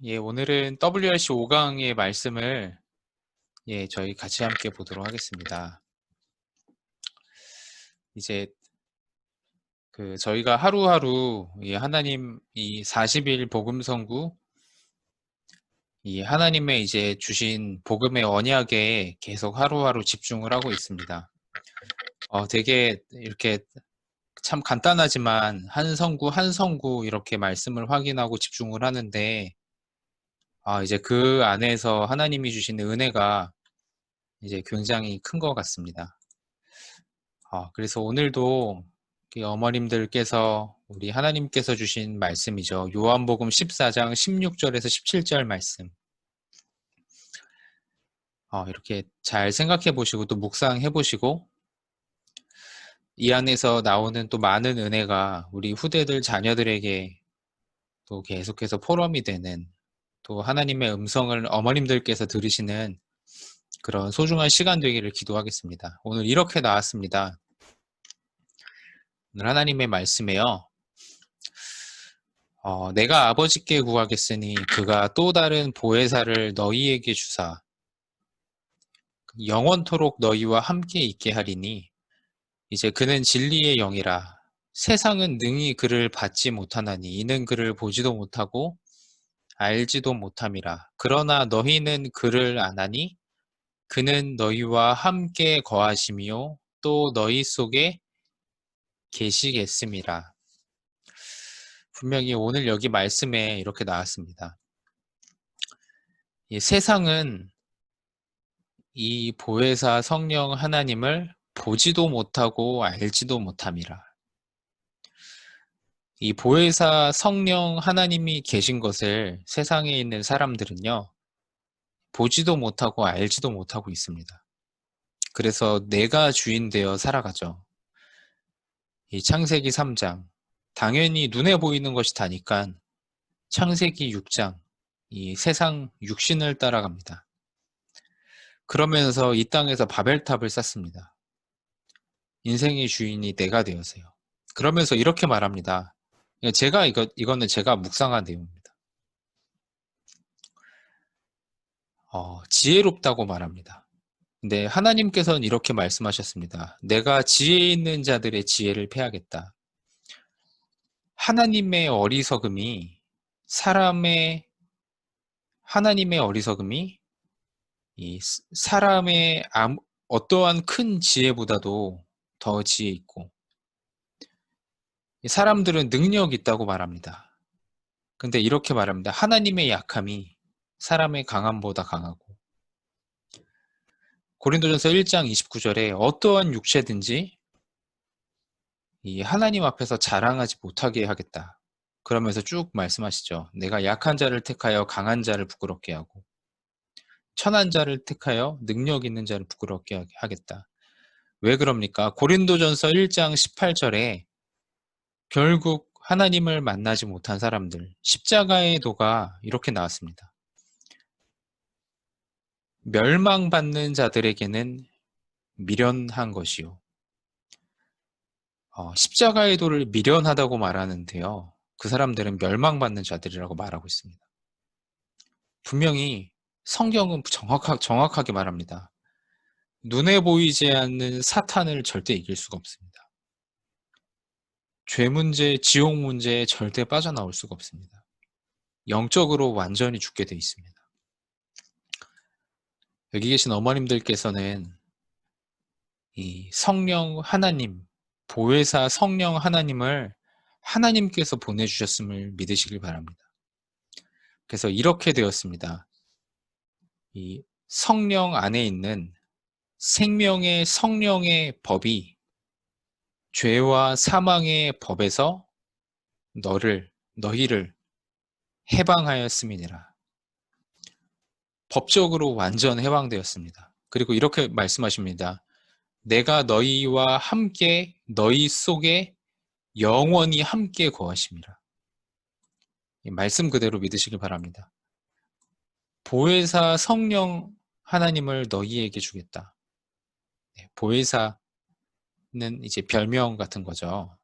오늘은 WRC 5강의 말씀을 저희 같이 함께 보도록 하겠습니다. 이제 저희가 하루하루 하나님 이 40일 복음 선구 이 하나님의 이제 주신 복음의 언약에 계속 하루하루 집중을 하고 있습니다. 되게 이렇게 참 간단하지만 한 성구 한 성구 이렇게 말씀을 확인하고 집중을 하는데 이제 그 안에서 하나님이 주신 은혜가 이제 굉장히 큰 것 같습니다. 그래서 오늘도 어머님들께서 우리 하나님께서 주신 말씀이죠. 요한복음 14장 16절에서 17절 말씀. 이렇게 잘 생각해 보시고 또 묵상해 보시고 이 안에서 나오는 또 많은 은혜가 우리 후대들 자녀들에게 또 계속해서 포럼이 되는 또 하나님의 음성을 어머님들께서 들으시는 그런 소중한 시간 되기를 기도하겠습니다. 오늘 이렇게 나왔습니다. 오늘 하나님의 말씀에요. 내가 아버지께 구하겠으니 그가 또 다른 보혜사를 너희에게 주사 영원토록 너희와 함께 있게 하리니 이제 그는 진리의 영이라 세상은 능히 그를 받지 못하나니 이는 그를 보지도 못하고 알지도 못함이라 그러나 너희는 그를 아나니 그는 너희와 함께 거하시며 또 너희 속에 계시겠음이라. 분명히 오늘 여기 말씀에 이렇게 나왔습니다. 이 세상은 이 보혜사 성령 하나님을 보지도 못하고 알지도 못함이라. 이 보혜사 성령 하나님이 계신 것을 세상에 있는 사람들은요, 보지도 못하고 알지도 못하고 있습니다. 그래서 내가 주인 되어 살아가죠. 이 창세기 3장, 당연히 눈에 보이는 것이 다니까 창세기 6장, 이 세상 육신을 따라갑니다. 그러면서 이 땅에서 바벨탑을 쌓습니다. 인생의 주인이 내가 되어서요. 그러면서 이렇게 말합니다. 이거는 제가 묵상한 내용입니다. 지혜롭다고 말합니다. 근데 하나님께서는 이렇게 말씀하셨습니다. 내가 지혜 있는 자들의 지혜를 패하겠다. 하나님의 어리석음이 이 사람의 어떠한 큰 지혜보다도 더 지혜 있고 사람들은 능력 있다고 말합니다. 근데 이렇게 말합니다. 하나님의 약함이 사람의 강함보다 강하고 고린도전서 1장 29절에 어떠한 육체든지 이 하나님 앞에서 자랑하지 못하게 하겠다. 그러면서 쭉 말씀하시죠. 내가 약한 자를 택하여 강한 자를 부끄럽게 하고 천한 자를 택하여 능력 있는 자를 부끄럽게 하겠다. 왜 그럽니까? 고린도전서 1장 18절에 결국 하나님을 만나지 못한 사람들, 십자가의 도가 이렇게 나왔습니다. 멸망받는 자들에게는 미련한 것이요. 십자가의 도를 미련하다고 말하는데요. 그 사람들은 멸망받는 자들이라고 말하고 있습니다. 분명히 성경은 정확하게 말합니다. 눈에 보이지 않는 사탄을 절대 이길 수가 없습니다. 죄 문제, 지옥 문제에 절대 빠져나올 수가 없습니다. 영적으로 완전히 죽게 돼 있습니다. 여기 계신 어머님들께서는 이 성령 하나님, 보혜사 성령 하나님을 하나님께서 보내주셨음을 믿으시길 바랍니다. 그래서 이렇게 되었습니다. 이 성령 안에 있는 생명의 성령의 법이 죄와 사망의 법에서 너희를 해방하였음이니라. 법적으로 완전 해방되었습니다. 그리고 이렇게 말씀하십니다. 내가 너희와 함께 너희 속에 영원히 함께 거하심이라. 말씀 그대로 믿으시길 바랍니다. 보혜사 성령 하나님을 너희에게 주겠다. 보혜사는 이제 별명 같은 거죠.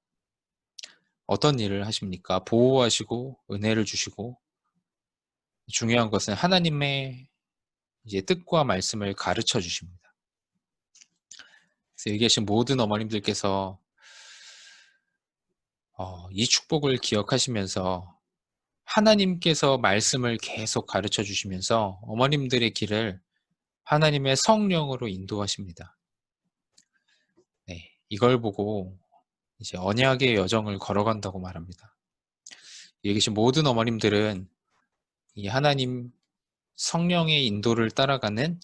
어떤 일을 하십니까? 보호하시고 은혜를 주시고 중요한 것은 하나님의 이제 뜻과 말씀을 가르쳐 주십니다. 그래서 여기 계신 모든 어머님들께서 이 축복을 기억하시면서 하나님께서 말씀을 계속 가르쳐 주시면서 어머님들의 길을 하나님의 성령으로 인도하십니다. 네, 이걸 보고 이제 언약의 여정을 걸어간다고 말합니다. 여기 계신 모든 어머님들은 이 하나님 성령의 인도를 따라가는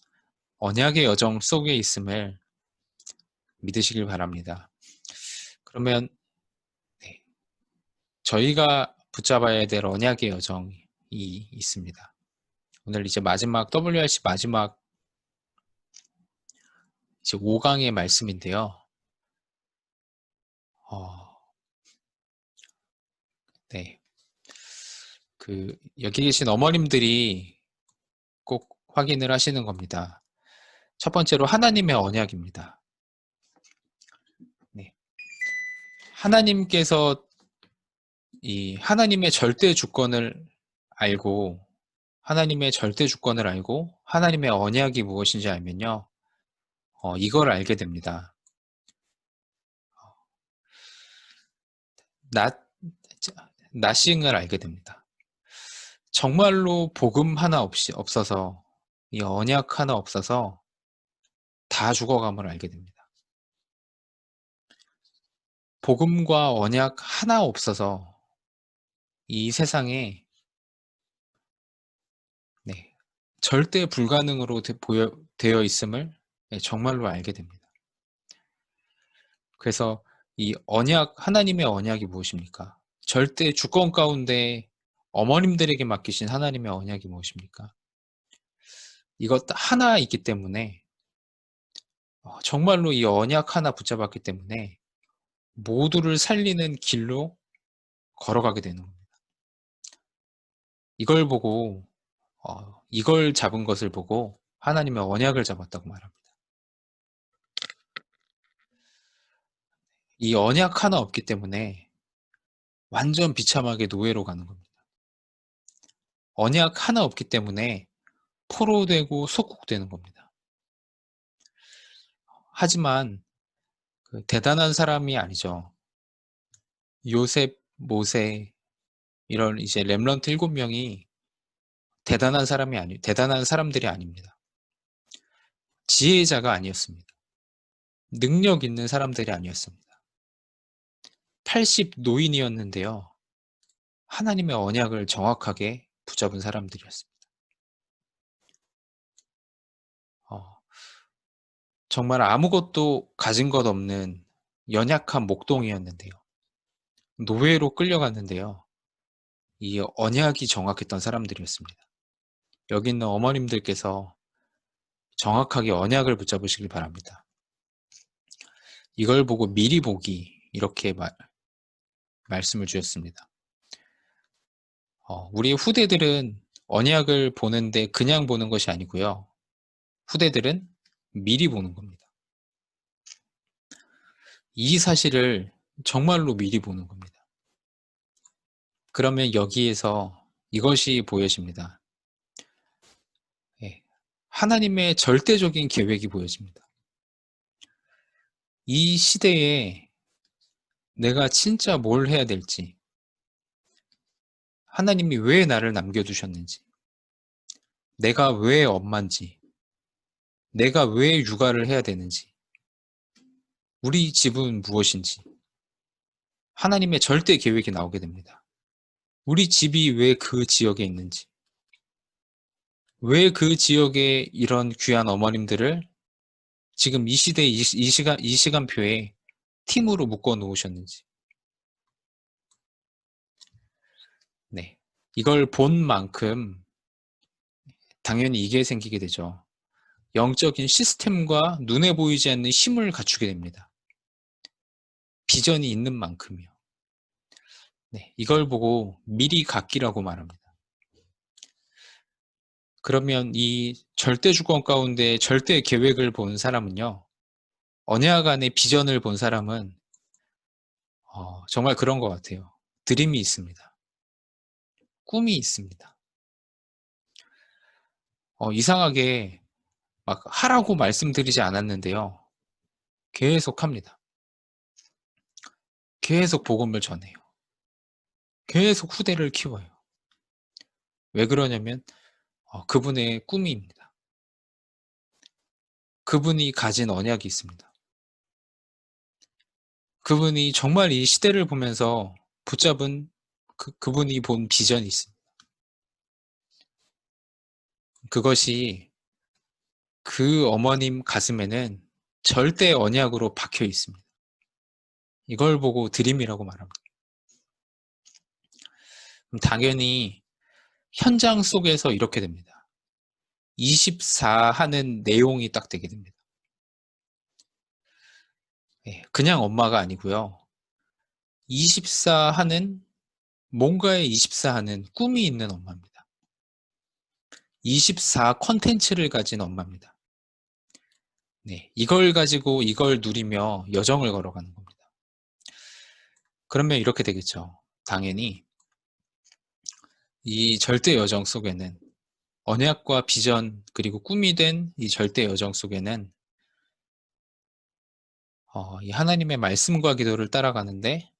언약의 여정 속에 있음을 믿으시길 바랍니다. 그러면 네, 저희가 붙잡아야 될 언약의 여정이 있습니다. 오늘 이제 마지막 WRC 마지막 이제 5강의 말씀인데요. 네. 여기 계신 어머님들이 꼭 확인을 하시는 겁니다. 첫 번째로 하나님의 언약입니다. 네. 하나님께서 이 하나님의 절대 주권을 알고 하나님의 절대 주권을 알고 하나님의 언약이 무엇인지 알면요. 이걸 알게 됩니다. 나싱을 알게 됩니다. 정말로 복음 하나 없어서 이 언약 하나 없어서 다 죽어감을 알게 됩니다. 복음과 언약 하나 없어서 이 세상에 네, 절대 불가능으로 되어 있음을 정말로 알게 됩니다. 그래서 이 언약, 하나님의 언약이 무엇입니까? 절대 주권 가운데 어머님들에게 맡기신 하나님의 언약이 무엇입니까? 이것 하나 있기 때문에 정말로 이 언약 하나 붙잡았기 때문에 모두를 살리는 길로 걸어가게 되는 겁니다. 이걸 보고 이걸 잡은 것을 보고 하나님의 언약을 잡았다고 말합니다. 이 언약 하나 없기 때문에 완전 비참하게 노예로 가는 겁니다. 언약 하나 없기 때문에 포로되고 속국되는 겁니다. 하지만 대단한 사람이 아니죠. 요셉, 모세 이런 이제 렘넌트 7명이 대단한 사람들이 아닙니다. 지혜자가 아니었습니다. 능력 있는 사람들이 아니었습니다. 80 노인이었는데요. 하나님의 언약을 정확하게 붙잡은 사람들이었습니다. 정말 아무것도 가진 것 없는 연약한 목동이었는데요. 노예로 끌려갔는데요. 이 언약이 정확했던 사람들이었습니다. 여기 있는 어머님들께서 정확하게 언약을 붙잡으시길 바랍니다. 이걸 보고 미리 보기 이렇게 말씀을 주셨습니다. 우리 후대들은 언약을 보는데 그냥 보는 것이 아니고요. 후대들은 미리 보는 겁니다. 이 사실을 정말로 미리 보는 겁니다. 그러면 여기에서 이것이 보여집니다. 하나님의 절대적인 계획이 보여집니다. 이 시대에 내가 진짜 뭘 해야 될지, 하나님이 왜 나를 남겨두셨는지, 내가 왜 엄마인지, 내가 왜 육아를 해야 되는지, 우리 집은 무엇인지, 하나님의 절대 계획이 나오게 됩니다. 우리 집이 왜 그 지역에 있는지, 왜 그 지역에 이런 귀한 어머님들을 지금 이 시대, 이 시간표에 팀으로 묶어 놓으셨는지. 네. 이걸 본 만큼 당연히 이게 생기게 되죠. 영적인 시스템과 눈에 보이지 않는 힘을 갖추게 됩니다. 비전이 있는 만큼이요. 네. 이걸 보고 미리 갖기라고 말합니다. 그러면 이 절대 주권 가운데 절대 계획을 본 사람은요. 언약 안에 비전을 본 사람은 정말 그런 것 같아요. 드림이 있습니다. 꿈이 있습니다. 이상하게 막 하라고 말씀드리지 않았는데요. 계속 합니다. 계속 복음을 전해요. 계속 후대를 키워요. 왜 그러냐면 그분의 꿈입니다. 그분이 가진 언약이 있습니다. 그분이 정말 이 시대를 보면서 붙잡은 그분이 본 비전이 있습니다. 그것이 그 어머님 가슴에는 절대 언약으로 박혀 있습니다. 이걸 보고 드림이라고 말합니다. 그럼 당연히 현장 속에서 이렇게 됩니다. 24 하는 내용이 딱 되게 됩니다. 그냥 엄마가 아니고요. 24 하는 뭔가에 24 하는 꿈이 있는 엄마입니다. 24 콘텐츠를 가진 엄마입니다. 네, 이걸 가지고 이걸 누리며 여정을 걸어가는 겁니다. 그러면 이렇게 되겠죠. 당연히 이 절대 여정 속에는 언약과 비전 그리고 꿈이 된 이 절대 여정 속에는 이 하나님의 말씀과 기도를 따라가는데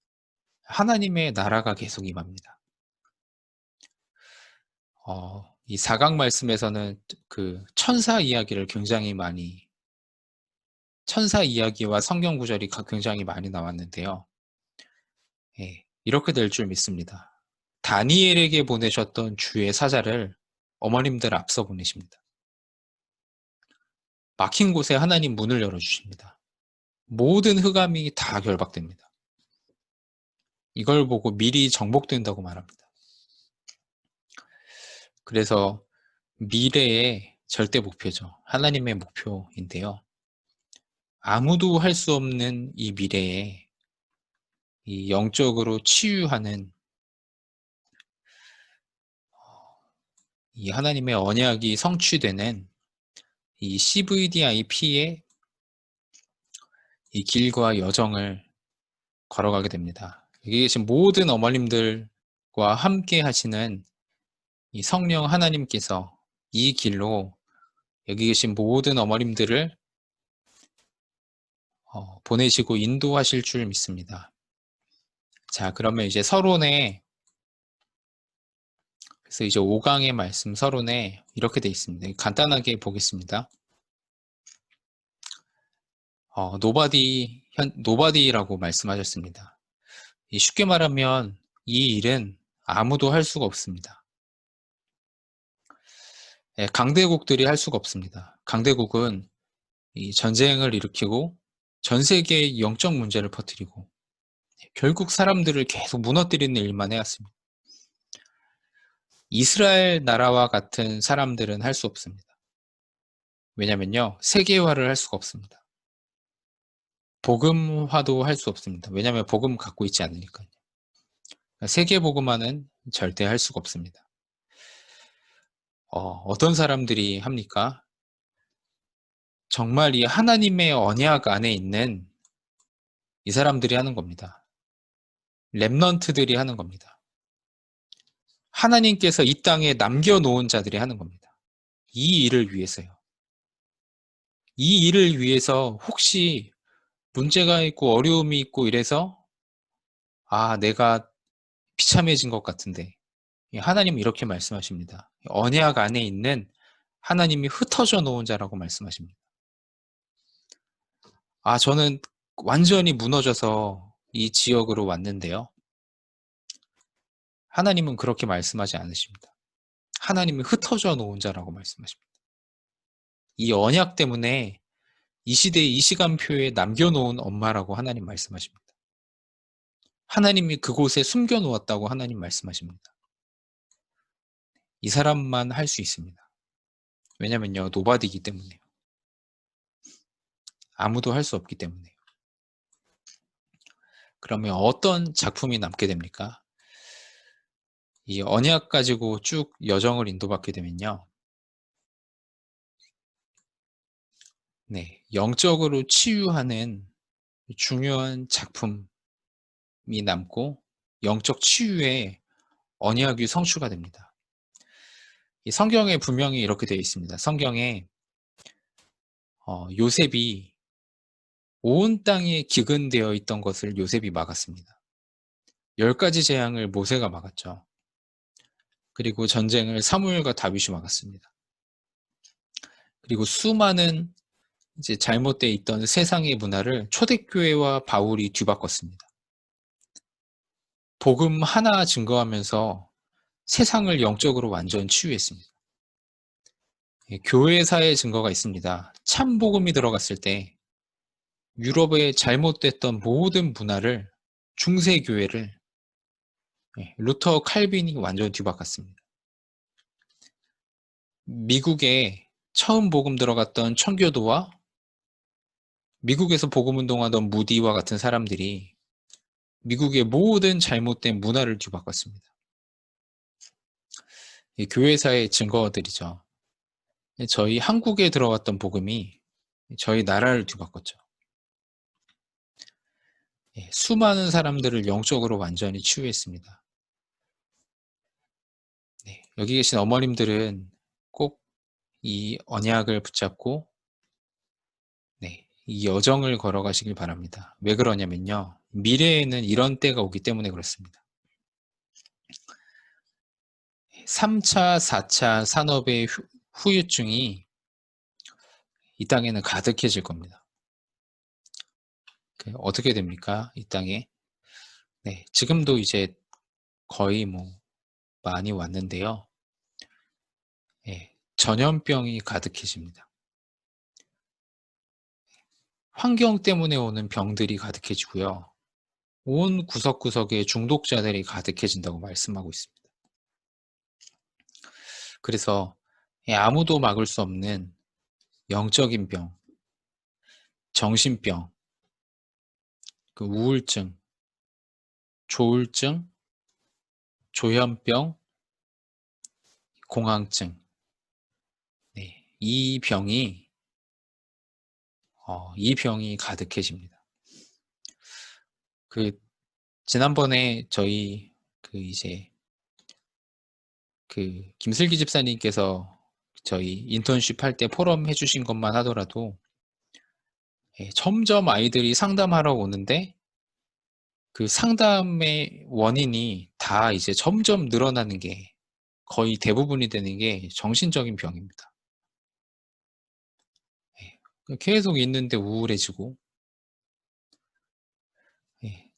하나님의 나라가 계속 임합니다. 이 사각 말씀에서는 그 천사 이야기를 굉장히 많이 천사 이야기와 성경 구절이 굉장히 많이 나왔는데요. 이렇게 될 줄 믿습니다. 다니엘에게 보내셨던 주의 사자를 어머님들 앞서 보내십니다. 막힌 곳에 하나님 문을 열어주십니다. 모든 흑암이 다 결박됩니다. 이걸 보고 미리 정복된다고 말합니다. 그래서 미래의 절대 목표죠. 하나님의 목표인데요. 아무도 할 수 없는 이 미래에 이 영적으로 치유하는 이 하나님의 언약이 성취되는 이 CVDIP의 이 길과 여정을 걸어가게 됩니다. 여기 계신 모든 어머님들과 함께 하시는 이 성령 하나님께서 이 길로 여기 계신 모든 어머님들을 보내시고 인도하실 줄 믿습니다. 자, 그러면 이제 서론에 그래서 이제 5강의 말씀 서론에 이렇게 돼 있습니다. 간단하게 보겠습니다. 노바디라고 말씀하셨습니다. 쉽게 말하면 이 일은 아무도 할 수가 없습니다. 강대국들이 할 수가 없습니다. 강대국은 이 전쟁을 일으키고 전 세계에 영적 문제를 퍼뜨리고 결국 사람들을 계속 무너뜨리는 일만 해왔습니다. 이스라엘 나라와 같은 사람들은 할 수 없습니다. 왜냐면요, 세계화를 할 수가 없습니다. 복음화도 할 수 없습니다. 왜냐하면 복음 갖고 있지 않으니까요. 세계 복음화는 절대 할 수가 없습니다. 어떤 사람들이 합니까? 정말 이 하나님의 언약 안에 있는 이 사람들이 하는 겁니다. 렘넌트들이 하는 겁니다. 하나님께서 이 땅에 남겨놓은 자들이 하는 겁니다. 이 일을 위해서요. 이 일을 위해서 혹시 문제가 있고 어려움이 있고 이래서 내가 비참해진 것 같은데 하나님은 이렇게 말씀하십니다. 언약 안에 있는 하나님이 흩어져 놓은 자라고 말씀하십니다. 저는 완전히 무너져서 이 지역으로 왔는데요. 하나님은 그렇게 말씀하지 않으십니다. 하나님이 흩어져 놓은 자라고 말씀하십니다. 이 언약 때문에 이 시대의 이 시간표에 남겨놓은 엄마라고 하나님 말씀하십니다. 하나님이 그곳에 숨겨놓았다고 하나님 말씀하십니다. 이 사람만 할 수 있습니다. 왜냐면요, 노바디이기 때문에요. 아무도 할 수 없기 때문에요. 그러면 어떤 작품이 남게 됩니까? 이 언약 가지고 쭉 여정을 인도받게 되면요. 영적으로 치유하는 중요한 작품이 남고 영적 치유의 언약이 성취가 됩니다. 이 성경에 분명히 이렇게 되어 있습니다. 성경에 요셉이 온 땅에 기근되어 있던 것을 요셉이 막았습니다. 10가지 재앙을 모세가 막았죠. 그리고 전쟁을 사무엘과 다윗이 막았습니다. 그리고 수많은 이제 잘못되어 있던 세상의 문화를 초대교회와 바울이 뒤바꿨습니다. 복음 하나 증거하면서 세상을 영적으로 완전 치유했습니다. 교회사의 증거가 있습니다. 참 복음이 들어갔을 때 유럽의 잘못됐던 모든 문화를 중세교회를 루터 칼빈이 완전 뒤바꿨습니다. 미국에 처음 복음 들어갔던 청교도와 미국에서 복음 운동하던 무디와 같은 사람들이 미국의 모든 잘못된 문화를 뒤바꿨습니다. 교회사의 증거들이죠. 저희 한국에 들어왔던 복음이 저희 나라를 뒤바꿨죠. 수많은 사람들을 영적으로 완전히 치유했습니다. 여기 계신 어머님들은 꼭 이 언약을 붙잡고 이 여정을 걸어가시길 바랍니다. 왜 그러냐면요. 미래에는 이런 때가 오기 때문에 그렇습니다. 3차, 4차 산업의 후유증이 이 땅에는 가득해질 겁니다. 어떻게 됩니까? 이 땅에. 지금도 이제 거의 많이 왔는데요. 전염병이 가득해집니다. 환경 때문에 오는 병들이 가득해지고요. 온 구석구석에 중독자들이 가득해진다고 말씀하고 있습니다. 그래서 아무도 막을 수 없는 영적인 병, 정신병, 우울증, 조울증, 조현병, 공황증, 이 병이 가득해집니다. 지난번에 저희 김슬기 집사님께서 저희 인턴십 할 때 포럼 해주신 것만 하더라도 점점 아이들이 상담하러 오는데 그 상담의 원인이 다 이제 점점 늘어나는 게 거의 대부분이 되는 게 정신적인 병입니다. 계속 있는데 우울해지고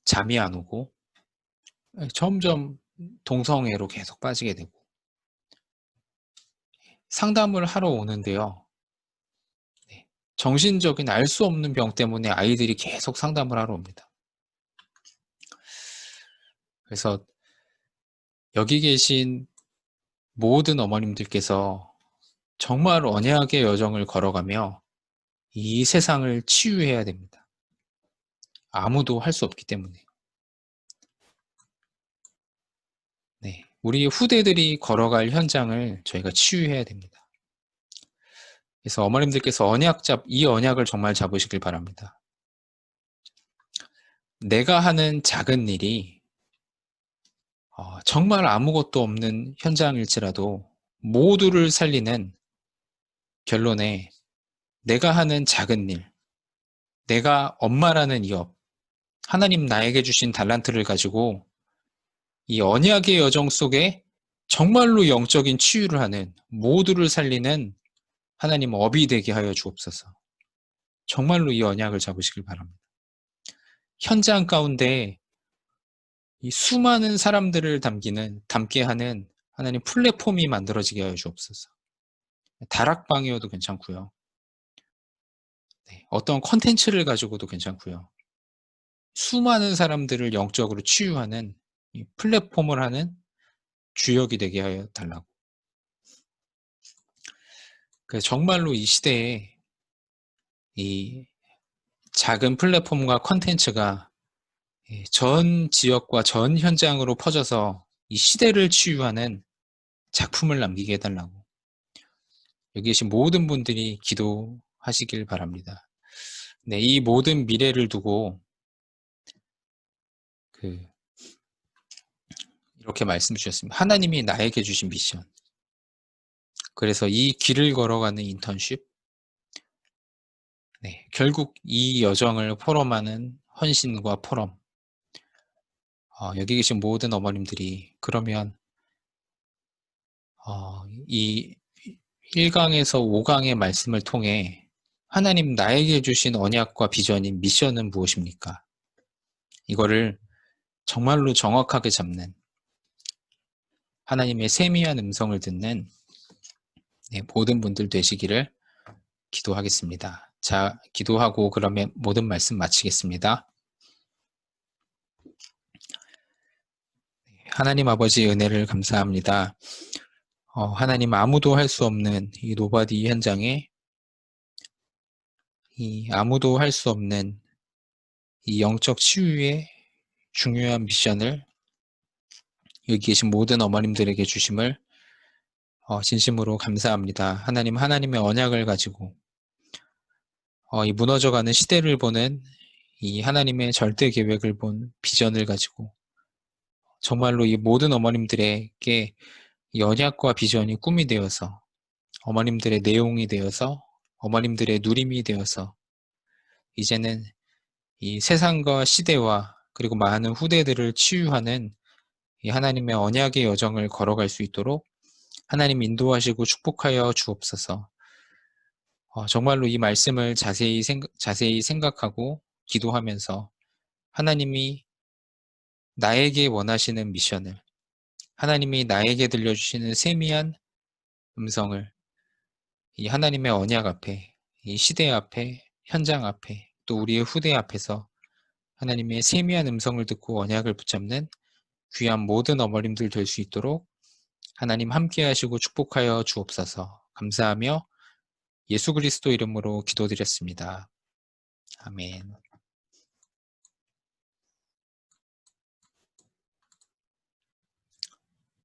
잠이 안 오고 점점 동성애로 계속 빠지게 되고 상담을 하러 오는데요. 정신적인 알 수 없는 병 때문에 아이들이 계속 상담을 하러 옵니다. 그래서 여기 계신 모든 어머님들께서 정말 언약의 여정을 걸어가며 이 세상을 치유해야 됩니다. 아무도 할 수 없기 때문에. 우리 후대들이 걸어갈 현장을 저희가 치유해야 됩니다. 그래서 어머님들께서 이 언약을 정말 잡으시길 바랍니다. 내가 하는 작은 일이 정말 아무것도 없는 현장일지라도 모두를 살리는 결론에 내가 하는 작은 일, 내가 엄마라는 이 업, 하나님 나에게 주신 달란트를 가지고 이 언약의 여정 속에 정말로 영적인 치유를 하는 모두를 살리는 하나님 업이 되게 하여 주옵소서. 정말로 이 언약을 잡으시길 바랍니다. 현장 가운데 이 수많은 사람들을 담게 하는 하나님 플랫폼이 만들어지게 하여 주옵소서. 다락방이어도 괜찮고요. 어떤 컨텐츠를 가지고도 괜찮고요. 수많은 사람들을 영적으로 치유하는 이 플랫폼을 하는 주역이 되게 하여 달라고. 그래서 정말로 이 시대에 이 작은 플랫폼과 컨텐츠가 전 지역과 전 현장으로 퍼져서 이 시대를 치유하는 작품을 남기게 해달라고. 여기 계신 모든 분들이 기도하시길 바랍니다. 이 모든 미래를 두고 이렇게 말씀 주셨습니다. 하나님이 나에게 주신 미션. 그래서 이 길을 걸어가는 인턴십, 네, 결국 이 여정을 포럼하는 헌신과 포럼. 여기 계신 모든 어머님들이 그러면 이 1강에서 5강의 말씀을 통해 하나님 나에게 주신 언약과 비전인 미션은 무엇입니까? 이거를 정말로 정확하게 잡는 하나님의 세미한 음성을 듣는 모든 분들 되시기를 기도하겠습니다. 자, 기도하고 그러면 모든 말씀 마치겠습니다. 하나님 아버지 은혜를 감사합니다. 하나님 아무도 할 수 없는 이 노바디 현장에 이 아무도 할 수 없는 이 영적 치유의 중요한 미션을 여기 계신 모든 어머님들에게 주심을 진심으로 감사합니다. 하나님, 하나님의 언약을 가지고 이 무너져가는 시대를 보는 이 하나님의 절대 계획을 본 비전을 가지고 정말로 이 모든 어머님들에게 이 언약과 비전이 꿈이 되어서 어머님들의 내용이 되어서 어머님들의 누림이 되어서 이제는 이 세상과 시대와 그리고 많은 후대들을 치유하는 이 하나님의 언약의 여정을 걸어갈 수 있도록 하나님 인도하시고 축복하여 주옵소서. 정말로 이 말씀을 자세히 생각하고 기도하면서 하나님이 나에게 원하시는 미션을, 하나님이 나에게 들려주시는 세미한 음성을 이 하나님의 언약 앞에, 이 시대 앞에, 현장 앞에, 또 우리의 후대 앞에서 하나님의 세미한 음성을 듣고 언약을 붙잡는 귀한 모든 어머님들 될 수 있도록 하나님 함께 하시고 축복하여 주옵소서. 감사하며 예수 그리스도 이름으로 기도드렸습니다. 아멘.